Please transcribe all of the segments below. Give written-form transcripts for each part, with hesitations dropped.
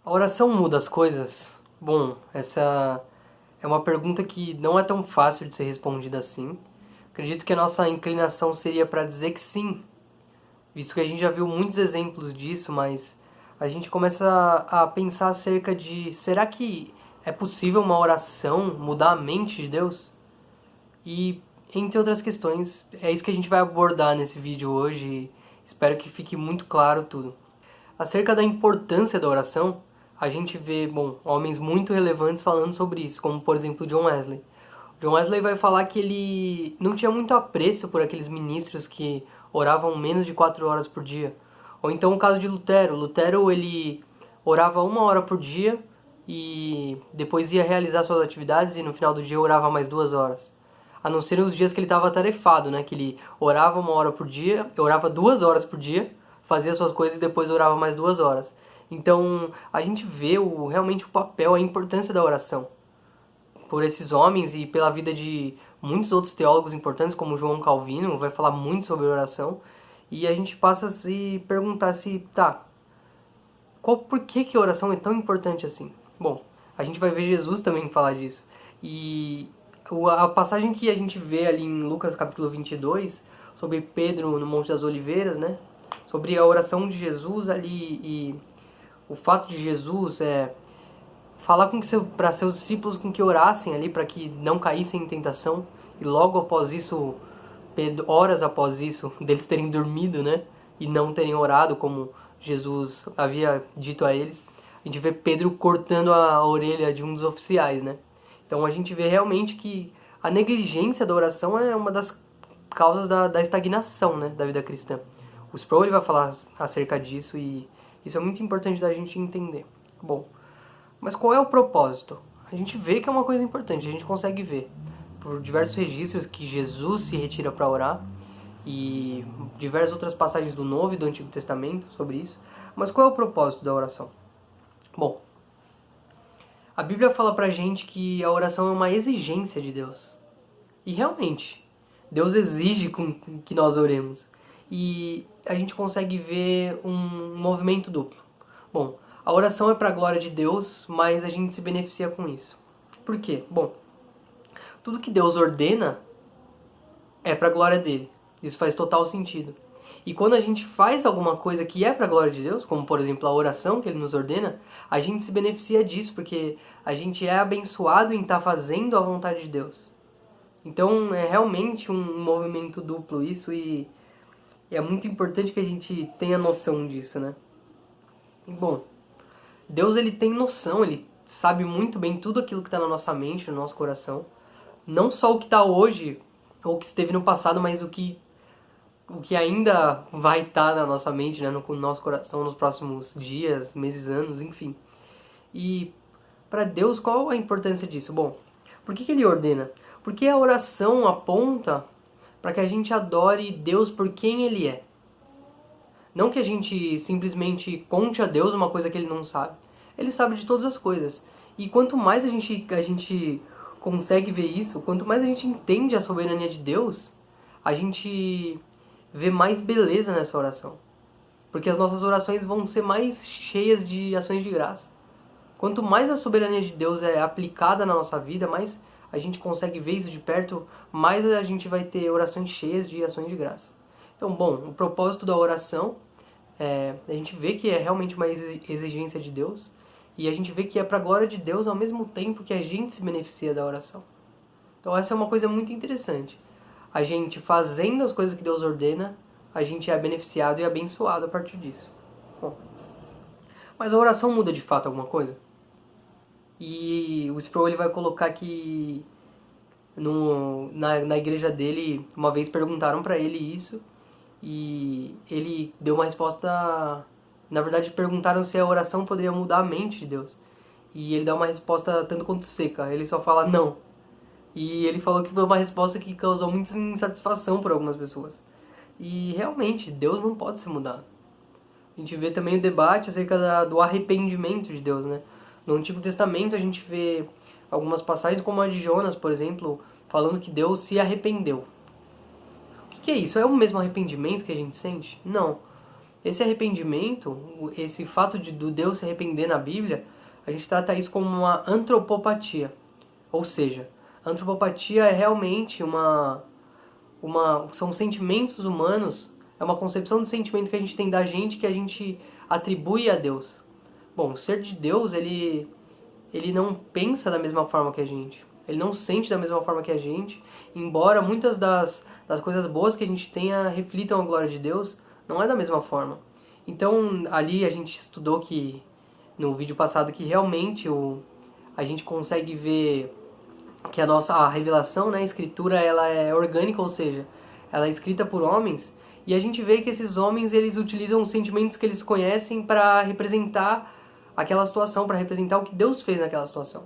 A oração muda as coisas? Bom, essa é uma pergunta que não é tão fácil de ser respondida assim. Acredito que a nossa inclinação seria para dizer que sim, visto que a gente já viu muitos exemplos disso, mas a gente começa a pensar acerca de será que é possível uma oração mudar a mente de Deus? E entre outras questões, é isso que a gente vai abordar nesse vídeo hoje e espero que fique muito claro tudo. Acerca da importância da oração, a gente vê, bom, homens muito relevantes falando sobre isso, como por exemplo John Wesley. John Wesley vai falar que ele não tinha muito apreço por aqueles ministros que oravam menos de 4 horas por dia. Ou então o caso de Lutero. Lutero, ele orava 1 hora por dia e depois ia realizar suas atividades e no final do dia orava mais 2 horas. A não ser os dias que ele estava atarefado, né? Que ele orava 1 hora por dia, orava 2 horas por dia, fazia suas coisas e depois orava mais 2 horas. Então a gente vê realmente o papel, a importância da oração por esses homens e pela vida de muitos outros teólogos importantes, como João Calvino, vai falar muito sobre oração. E a gente passa a se perguntar se, tá, por que a oração é tão importante assim? Bom, a gente vai ver Jesus também falar disso. E a passagem que a gente vê ali em Lucas capítulo 22, sobre Pedro no Monte das Oliveiras, né? Sobre a oração de Jesus ali e o fato de Jesus falar para seus discípulos com que orassem ali para que não caíssem em tentação e logo após isso, horas após isso, deles terem dormido, né, e não terem orado como Jesus havia dito a eles, a gente vê Pedro cortando a orelha de um dos oficiais, né? Então a gente vê realmente que a negligência da oração é uma das causas da estagnação, né, da vida cristã. O Sproul ele vai falar acerca disso e isso é muito importante da gente entender. Bom, mas qual é o propósito? A gente vê que é uma coisa importante, a gente consegue ver por diversos registros que Jesus se retira para orar e diversas outras passagens do Novo e do Antigo Testamento sobre isso. Mas qual é o propósito da oração? Bom, a Bíblia fala pra gente que a oração é uma exigência de Deus. E realmente, Deus exige que nós oremos. E a gente consegue ver um movimento duplo. Bom, a oração é para a glória de Deus, mas a gente se beneficia com isso. Por quê? Bom, tudo que Deus ordena é para a glória dele. Isso faz total sentido. E quando a gente faz alguma coisa que é para a glória de Deus, como por exemplo a oração que ele nos ordena, a gente se beneficia disso, porque a gente é abençoado em estar fazendo a vontade de Deus. Então é realmente um movimento duplo isso e é muito importante que a gente tenha noção disso, né? E, bom, Deus ele tem noção, ele sabe muito bem tudo aquilo que está na nossa mente, no nosso coração. Não só o que está hoje, ou o que esteve no passado, mas o que ainda vai estar na nossa mente, né, no nosso coração nos próximos dias, meses, anos, enfim. E para Deus, qual a importância disso? Bom, por que ele ordena? Porque a oração aponta para que a gente adore Deus por quem ele é. Não que a gente simplesmente conte a Deus uma coisa que ele não sabe. Ele sabe de todas as coisas. E quanto mais a gente consegue ver isso, quanto mais a gente entende a soberania de Deus, a gente vê mais beleza nessa oração. Porque as nossas orações vão ser mais cheias de ações de graça. Quanto mais a soberania de Deus é aplicada na nossa vida, mais a gente consegue ver isso de perto, mais a gente vai ter orações cheias de ações de graça. Então, bom, o propósito da oração a gente vê que é realmente uma exigência de Deus e a gente vê que é para a glória de Deus ao mesmo tempo que a gente se beneficia da oração. Então essa é uma coisa muito interessante. A gente fazendo as coisas que Deus ordena, a gente é beneficiado e abençoado a partir disso. Bom, mas a oração muda de fato alguma coisa? E o Sproul ele vai colocar que na igreja dele, uma vez perguntaram para ele isso e ele deu uma resposta. Na verdade, perguntaram se a oração poderia mudar a mente de Deus. E ele dá uma resposta tanto quanto seca. Ele só fala não. E ele falou que foi uma resposta que causou muita insatisfação por algumas pessoas. E realmente, Deus não pode ser mudado. A gente vê também o debate acerca do arrependimento de Deus, né? No Antigo Testamento a gente vê algumas passagens como a de Jonas, por exemplo, falando que Deus se arrependeu. O que é isso? É o mesmo arrependimento que a gente sente? Não. Esse arrependimento, esse fato do Deus se arrepender na Bíblia, a gente trata isso como uma antropopatia. Ou seja, a antropopatia é realmente são sentimentos humanos, é uma concepção de sentimento que a gente tem da gente que a gente atribui a Deus. Bom, o ser de Deus, ele não pensa da mesma forma que a gente. Ele não sente da mesma forma que a gente, embora muitas das coisas boas que a gente tenha reflitam a glória de Deus, não é da mesma forma. Então, ali a gente estudou que, no vídeo passado, que realmente a gente consegue ver que a revelação, né, a escritura, ela é orgânica, ou seja, ela é escrita por homens, e a gente vê que esses homens, eles utilizam os sentimentos que eles conhecem para representar aquela situação, para representar o que Deus fez naquela situação.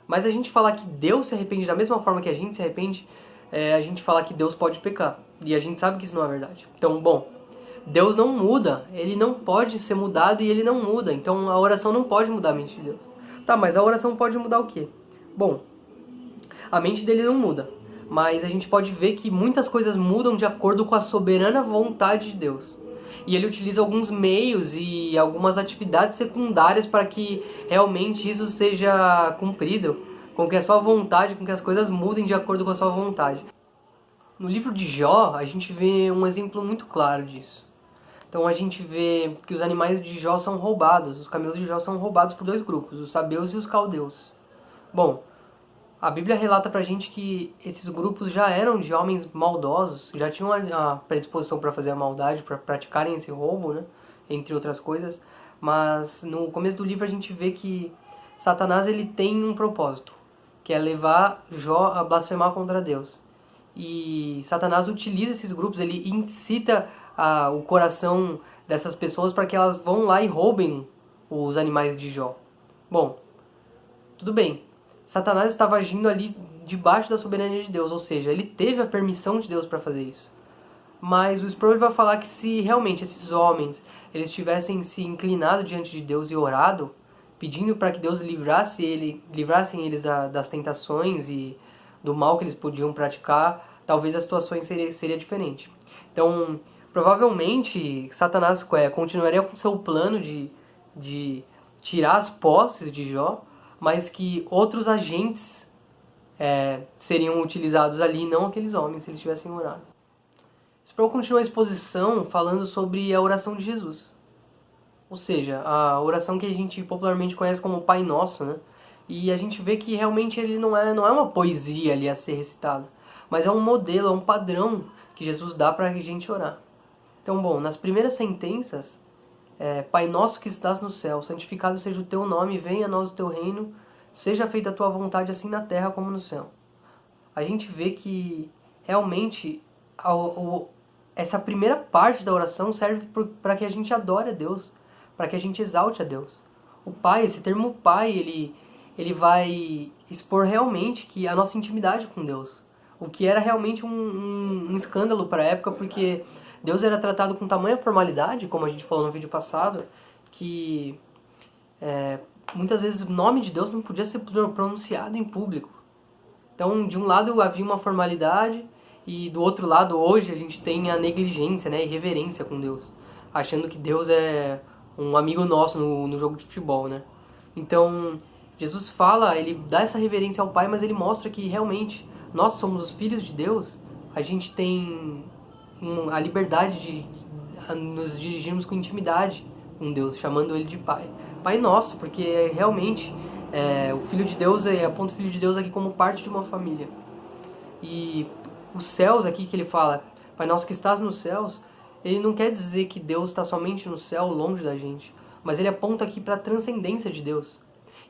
Mas a gente falar que Deus se arrepende da mesma forma que a gente se arrepende, a gente fala que Deus pode pecar. E a gente sabe que isso não é verdade. Então, bom, Deus não muda, ele não pode ser mudado e ele não muda. Então a oração não pode mudar a mente de Deus. Tá, mas a oração pode mudar o quê? Bom, a mente dele não muda. Mas a gente pode ver que muitas coisas mudam de acordo com a soberana vontade de Deus. E ele utiliza alguns meios e algumas atividades secundárias para que realmente isso seja cumprido, com que a sua vontade, com que as coisas mudem de acordo com a sua vontade. No livro de Jó, a gente vê um exemplo muito claro disso. Então a gente vê que os animais de Jó são roubados, os camelos de Jó são roubados por dois grupos, os sabeus e os caldeus. Bom, a Bíblia relata pra gente que esses grupos já eram de homens maldosos, já tinham a predisposição para fazer a maldade, para praticarem esse roubo, né? Entre outras coisas. Mas no começo do livro a gente vê que Satanás ele tem um propósito, que é levar Jó a blasfemar contra Deus. E Satanás utiliza esses grupos, ele incita o coração dessas pessoas para que elas vão lá e roubem os animais de Jó. Bom, tudo bem. Satanás estava agindo ali debaixo da soberania de Deus, ou seja, ele teve a permissão de Deus para fazer isso. Mas o Sproul vai falar que se realmente esses homens eles tivessem se inclinado diante de Deus e orado, pedindo para que Deus livrassem eles das tentações e do mal que eles podiam praticar, talvez a situação seria diferente. Então, provavelmente, Satanás continuaria com seu plano de tirar as posses de Jó, mas que outros agentes seriam utilizados ali, não aqueles homens, se eles tivessem orado. Sproul continua a exposição falando sobre a oração de Jesus. Ou seja, a oração que a gente popularmente conhece como Pai Nosso, né? E a gente vê que realmente ele não é uma poesia ali a ser recitada, mas é um modelo, é um padrão que Jesus dá para a gente orar. Então, bom, nas primeiras sentenças, Pai Nosso que estás no céu, santificado seja o teu nome, venha a nós o teu reino, seja feita a tua vontade assim na terra como no céu. A gente vê que realmente essa primeira parte da oração serve para que a gente adore a Deus, para que a gente exalte a Deus. O Pai, esse termo Pai, ele vai expor realmente que a nossa intimidade com Deus. O que era realmente um escândalo para a época, porque Deus era tratado com tamanha formalidade, como a gente falou no vídeo passado, que muitas vezes o nome de Deus não podia ser pronunciado em público. Então, de um lado havia uma formalidade, e do outro lado, hoje, a gente tem a negligência, né, a irreverência com Deus, achando que Deus é um amigo nosso no jogo de futebol, né? Então, Jesus fala, ele dá essa reverência ao Pai, mas ele mostra que realmente nós somos os filhos de Deus, a gente tem a liberdade de nos dirigirmos com intimidade com Deus, chamando ele de Pai. Pai nosso, porque realmente o Filho de Deus, aponta o Filho de Deus aqui como parte de uma família. E os céus aqui que ele fala, Pai nosso que estás nos céus, ele não quer dizer que Deus está somente no céu, longe da gente, mas ele aponta aqui para a transcendência de Deus.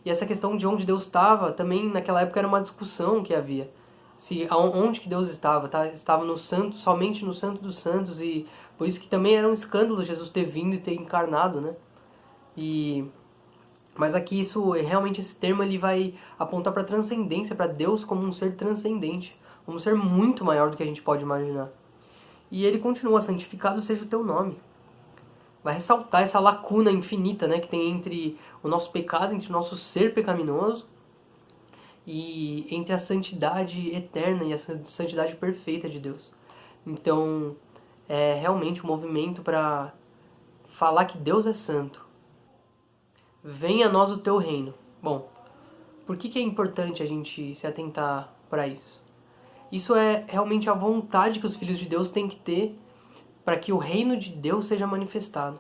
E essa questão de onde Deus estava, também naquela época era uma discussão que havia. Onde que Deus estava? Estava no santo, somente no santo dos santos, e por isso que também era um escândalo Jesus ter vindo e ter encarnado, né? Mas aqui realmente esse termo ele vai apontar para a transcendência, para Deus como um ser transcendente, como um ser muito maior do que a gente pode imaginar. E ele continua, santificado seja o teu nome. Vai ressaltar essa lacuna infinita, né, que tem entre o nosso pecado, entre o nosso ser pecaminoso, e entre a santidade eterna e a santidade perfeita de Deus. Então, é realmente um movimento para falar que Deus é santo. Venha a nós o teu reino. Bom, por que é importante a gente se atentar para isso? Isso é realmente a vontade que os filhos de Deus têm que ter para que o reino de Deus seja manifestado.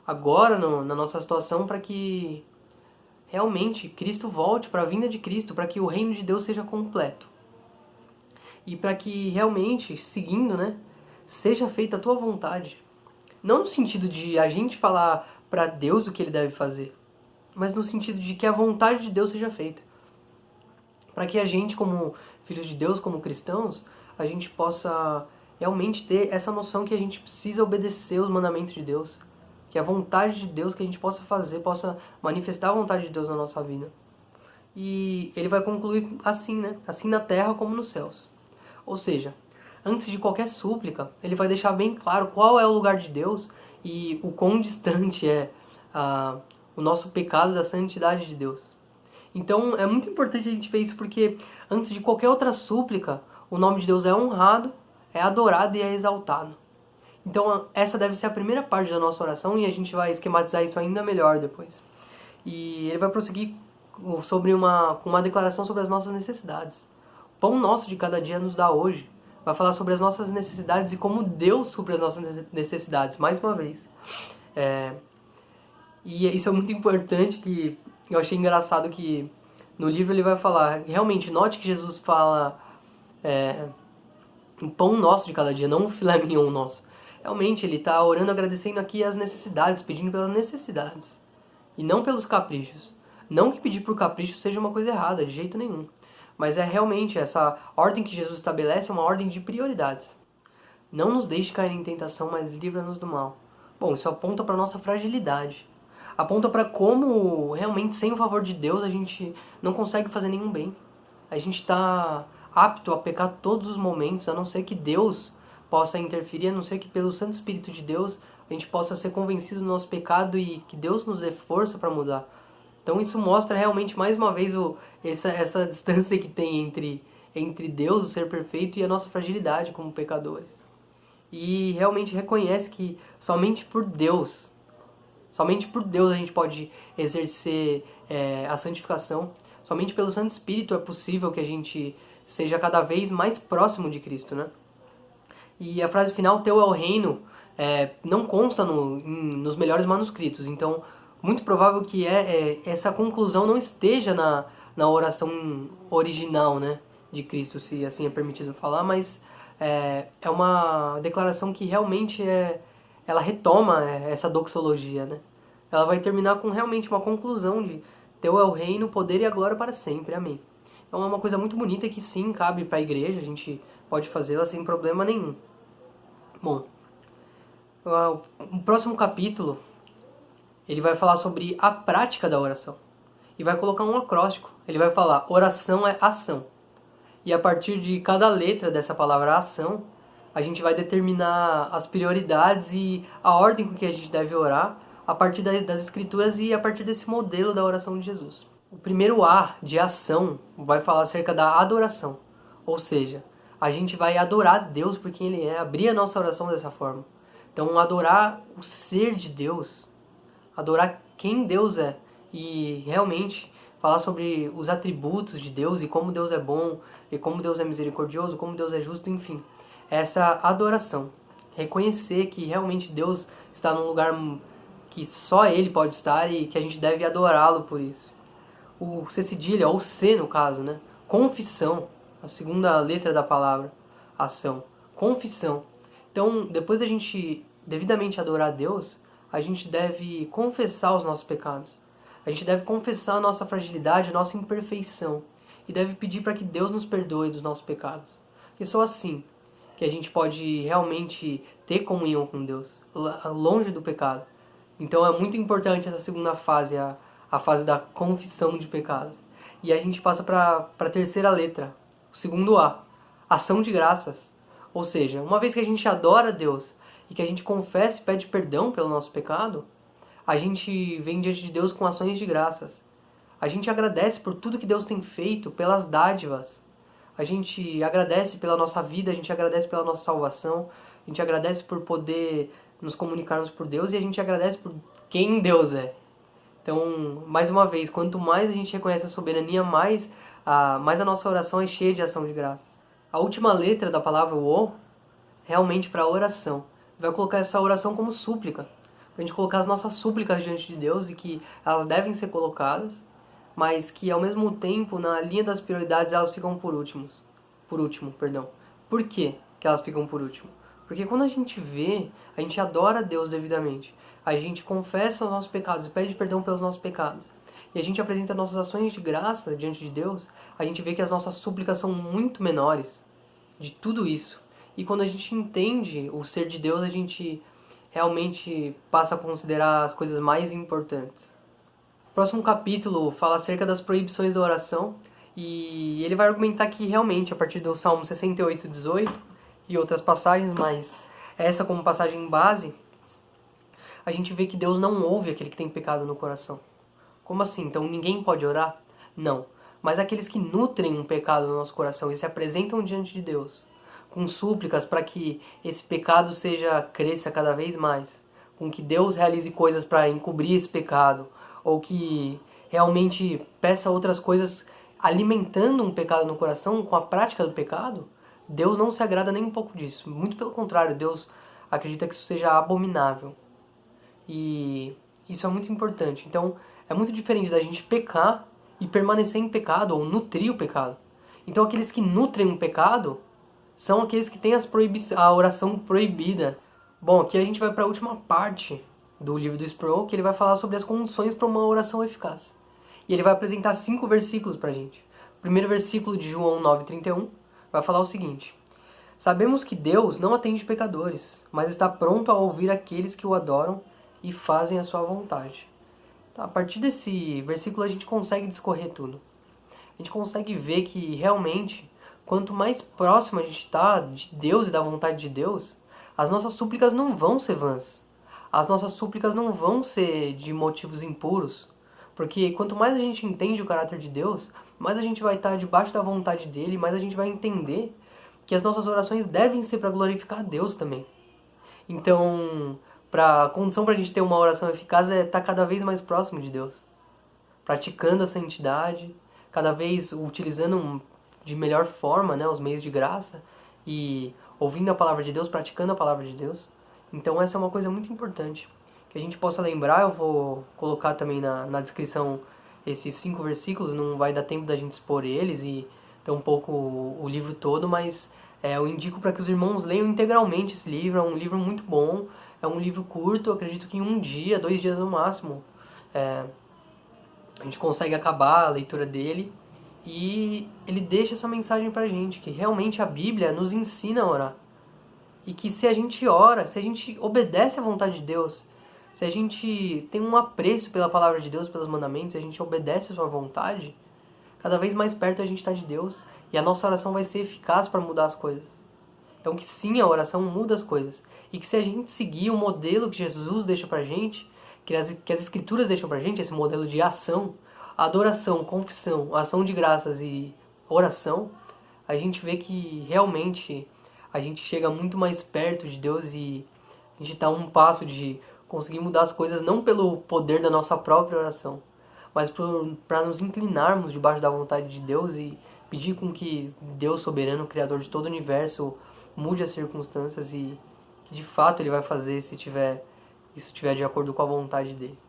Agora, na nossa situação, para que realmente Cristo volte, para a vinda de Cristo, para que o reino de Deus seja completo. E para que realmente, seguindo, né, seja feita a tua vontade. Não no sentido de a gente falar para Deus o que ele deve fazer, mas no sentido de que a vontade de Deus seja feita. Para que a gente, como filhos de Deus, como cristãos, a gente possa realmente ter essa noção que a gente precisa obedecer os mandamentos de Deus. Que a vontade de Deus que a gente possa fazer, possa manifestar a vontade de Deus na nossa vida. E ele vai concluir assim, né? Assim na terra como nos céus. Ou seja, antes de qualquer súplica, ele vai deixar bem claro qual é o lugar de Deus e o quão distante é o nosso pecado da santidade de Deus. Então é muito importante a gente ver isso porque antes de qualquer outra súplica, o nome de Deus é honrado, é adorado e é exaltado. Então essa deve ser a primeira parte da nossa oração e a gente vai esquematizar isso ainda melhor depois. E ele vai prosseguir com uma declaração sobre as nossas necessidades. O pão nosso de cada dia nos dá hoje. Vai falar sobre as nossas necessidades e como Deus supre as nossas necessidades, mais uma vez. E isso é muito importante, que eu achei engraçado que no livro ele vai falar, realmente, note que Jesus fala o pão nosso de cada dia, não o filé mignon nosso. Realmente, ele está orando, agradecendo aqui as necessidades, pedindo pelas necessidades. E não pelos caprichos. Não que pedir por capricho seja uma coisa errada, de jeito nenhum. Mas é realmente essa ordem que Jesus estabelece, é uma ordem de prioridades. Não nos deixe cair em tentação, mas livra-nos do mal. Bom, isso aponta para a nossa fragilidade. Aponta para como, realmente, sem o favor de Deus, a gente não consegue fazer nenhum bem. A gente está apto a pecar todos os momentos, a não ser que Deus possa interferir, a não ser que pelo Santo Espírito de Deus a gente possa ser convencido do nosso pecado e que Deus nos dê força para mudar. Então isso mostra realmente, mais uma vez, essa distância que tem entre Deus, o ser perfeito, e a nossa fragilidade como pecadores. E realmente reconhece que somente por Deus a gente pode exercer a santificação. Somente pelo Santo Espírito é possível que a gente seja cada vez mais próximo de Cristo, né? E a frase final, teu é o reino, não consta nos melhores manuscritos. Então, muito provável que essa conclusão não esteja na oração original, né, de Cristo, se assim é permitido falar, mas é uma declaração que realmente ela retoma essa doxologia, né? Ela vai terminar com realmente uma conclusão de teu é o reino, o poder e a glória para sempre. Amém. Então é uma coisa muito bonita que sim, cabe para a igreja, a gente pode fazê-la sem problema nenhum. Bom, o próximo capítulo, ele vai falar sobre a prática da oração. E vai colocar um acróstico. Ele vai falar, oração é ação. E a partir de cada letra dessa palavra ação, a gente vai determinar as prioridades e a ordem com que a gente deve orar a partir das escrituras e a partir desse modelo da oração de Jesus. O primeiro A de ação vai falar acerca da adoração. Ou seja, a gente vai adorar Deus por quem Ele é, abrir a nossa oração dessa forma. Então, adorar o ser de Deus, adorar quem Deus é e realmente falar sobre os atributos de Deus e como Deus é bom, e como Deus é misericordioso, como Deus é justo, enfim. Essa adoração. Reconhecer que realmente Deus está num lugar que só Ele pode estar e que a gente deve adorá-lo por isso. O C cedilha, ou C no caso, né? Confissão. A segunda letra da palavra, ação. Confissão. Então, depois da gente devidamente adorar a Deus, a gente deve confessar os nossos pecados. A gente deve confessar a nossa fragilidade, a nossa imperfeição. E deve pedir para que Deus nos perdoe dos nossos pecados. Porque só assim que a gente pode realmente ter comunhão com Deus, longe do pecado. Então é muito importante essa segunda fase, a fase da confissão de pecados. E a gente passa para a terceira letra, o segundo A, ação de graças. Ou seja, uma vez que a gente adora a Deus e que a gente confessa e pede perdão pelo nosso pecado, a gente vem diante de Deus com ações de graças. A gente agradece por tudo que Deus tem feito, pelas dádivas. A gente agradece pela nossa vida, a gente agradece pela nossa salvação, a gente agradece por poder nos comunicarmos por Deus e a gente agradece por quem Deus é. Então, mais uma vez, quanto mais a gente reconhece a soberania, mais a nossa oração é cheia de ação de graças. A última letra da palavra o, realmente para a oração, vai colocar essa oração como súplica. Para a gente colocar as nossas súplicas diante de Deus e que elas devem ser colocadas, mas que ao mesmo tempo, na linha das prioridades, elas ficam por último. Por quê que elas ficam por último? Porque quando a gente vê, a gente adora a Deus devidamente. A gente confessa os nossos pecados e pede perdão pelos nossos pecados. E a gente apresenta nossas ações de graça diante de Deus, a gente vê que as nossas súplicas são muito menores de tudo isso. E quando a gente entende o ser de Deus, a gente realmente passa a considerar as coisas mais importantes. O próximo capítulo fala acerca das proibições da oração, e ele vai argumentar que realmente, a partir do Salmo 68, 18 e outras passagens, mas essa como passagem base, a gente vê que Deus não ouve aquele que tem pecado no coração. Como assim? Então ninguém pode orar? Não. Mas aqueles que nutrem um pecado no nosso coração e se apresentam diante de Deus, com súplicas para que esse pecado cresça cada vez mais, com que Deus realize coisas para encobrir esse pecado, ou que realmente peça outras coisas alimentando um pecado no coração com a prática do pecado, Deus não se agrada nem um pouco disso. Muito pelo contrário, Deus acredita que isso seja abominável. E isso é muito importante. Então, é muito diferente da gente pecar e permanecer em pecado, ou nutrir o pecado. Então, aqueles que nutrem um pecado são aqueles que têm a oração proibida. Bom, aqui a gente vai para a última parte do livro do Sproul, que ele vai falar sobre as condições para uma oração eficaz. E ele vai apresentar 5 versículos para a gente. O primeiro versículo de João 9,31 vai falar o seguinte: sabemos que Deus não atende pecadores, mas está pronto a ouvir aqueles que o adoram e fazem a sua vontade. Tá, a partir desse versículo a gente consegue discorrer tudo. A gente consegue ver que realmente, quanto mais próximo a gente está de Deus e da vontade de Deus, as nossas súplicas não vão ser vãs. As nossas súplicas não vão ser de motivos impuros. Porque quanto mais a gente entende o caráter de Deus, mais a gente vai estar debaixo da vontade dele, mais a gente vai entender que as nossas orações devem ser para glorificar a Deus também. Então, a condição para a gente ter uma oração eficaz é estar cada vez mais próximo de Deus. Praticando a santidade, cada vez utilizando de melhor forma, né, os meios de graça e ouvindo a palavra de Deus, praticando a palavra de Deus. Então essa é uma coisa muito importante que a gente possa lembrar. Eu vou colocar também na descrição esses 5 versículos, não vai dar tempo da gente expor eles e ter um pouco o livro todo, mas eu indico para que os irmãos leiam integralmente esse livro. É um livro muito bom, é um livro curto, eu acredito que em 1 dia, 2 dias no máximo, a gente consegue acabar a leitura dele. E ele deixa essa mensagem pra gente, que realmente a Bíblia nos ensina a orar. E que se a gente ora, se a gente obedece à vontade de Deus, se a gente tem um apreço pela palavra de Deus, pelos mandamentos, se a gente obedece a sua vontade, cada vez mais perto a gente está de Deus e a nossa oração vai ser eficaz para mudar as coisas. Então que sim, a oração muda as coisas. E que se a gente seguir o modelo que Jesus deixa pra gente, que as Escrituras deixam pra gente, esse modelo de ação, adoração, confissão, ação de graças e oração, a gente vê que realmente a gente chega muito mais perto de Deus e a gente está a um passo de conseguir mudar as coisas não pelo poder da nossa própria oração, mas para nos inclinarmos debaixo da vontade de Deus e pedir com que Deus soberano, Criador de todo o universo, mude as circunstâncias e que de fato Ele vai fazer se isso estiver de acordo com a vontade dEle.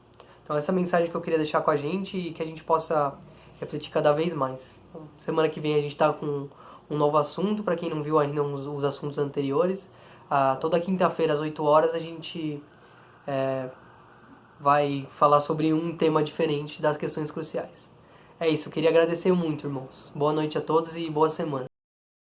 Então essa é a mensagem que eu queria deixar com a gente e que a gente possa refletir cada vez mais. Então, semana que vem a gente está com um novo assunto, para quem não viu ainda os assuntos anteriores. Toda quinta-feira às 8 horas a gente vai falar sobre um tema diferente das questões cruciais. É isso, eu queria agradecer muito, irmãos. Boa noite a todos e boa semana.